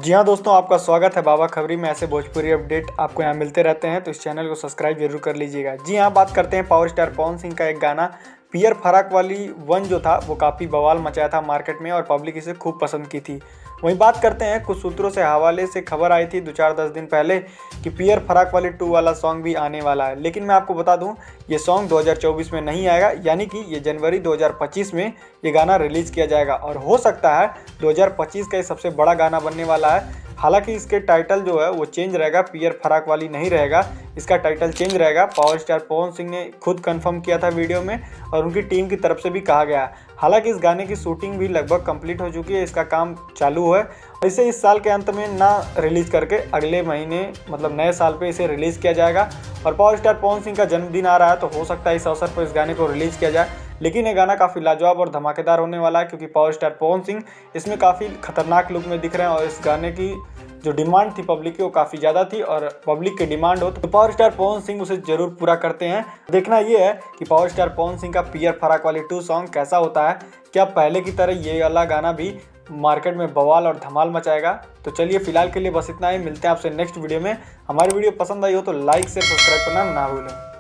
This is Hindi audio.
जी हाँ दोस्तों, आपका स्वागत है बाबा खबरी में। ऐसे भोजपुरी अपडेट आपको यहाँ मिलते रहते हैं, तो इस चैनल को सब्सक्राइब जरूर कर लीजिएगा। जी हाँ, बात करते हैं पावर स्टार पवन सिंह का एक गाना पियर फराक वाली वन जो था वो काफ़ी बवाल मचाया था मार्केट में और पब्लिक इसे खूब पसंद की थी। वहीं बात करते हैं कुछ सूत्रों से हवाले से खबर आई थी 2-4-10 दिन पहले कि पियर फराक वाली 2 वाला सॉन्ग भी आने वाला है। लेकिन मैं आपको बता दूं, ये सॉन्ग 2024 में नहीं आएगा, यानी कि ये जनवरी 2025 में ये गाना रिलीज़ किया जाएगा और हो सकता है 2025 का ये सबसे बड़ा गाना बनने वाला है। हालांकि इसके टाइटल जो है वो चेंज रहेगा, पियर फराक वाली नहीं रहेगा, इसका टाइटल चेंज रहेगा। पावर स्टार पवन सिंह ने खुद कंफर्म किया था वीडियो में और उनकी टीम की तरफ से भी कहा गया। हालांकि इस गाने की शूटिंग भी लगभग कंप्लीट हो चुकी है, इसका काम चालू है। इसे इस साल के अंत में ना रिलीज़ करके अगले महीने मतलब नए साल पे इसे रिलीज़ किया जाएगा। और पावर स्टार पवन सिंह का जन्मदिन आ रहा है, तो हो सकता है इस अवसर पर इस गाने को रिलीज़ किया जाए। लेकिन ये गाना काफ़ी लाजवाब और धमाकेदार होने वाला है, क्योंकि पावर स्टार पवन सिंह इसमें काफ़ी खतरनाक लुक में दिख रहे हैं और इस गाने की जो डिमांड थी पब्लिक की वो काफ़ी ज़्यादा थी और पब्लिक की डिमांड हो तो पावर स्टार पवन सिंह उसे जरूर पूरा करते हैं। देखना ये है कि पावर स्टार पवन सिंह का पियर फराक वाली 2 सॉन्ग कैसा होता है। क्या पहले की तरह ये वाला गाना भी मार्केट में बवाल और धमाल मचाएगा? तो चलिए फिलहाल के लिए बस इतना ही, मिलते हैं आपसे नेक्स्ट वीडियो में। हमारी वीडियो पसंद आई हो तो लाइक शेयर सब्सक्राइब करना ना भूलें।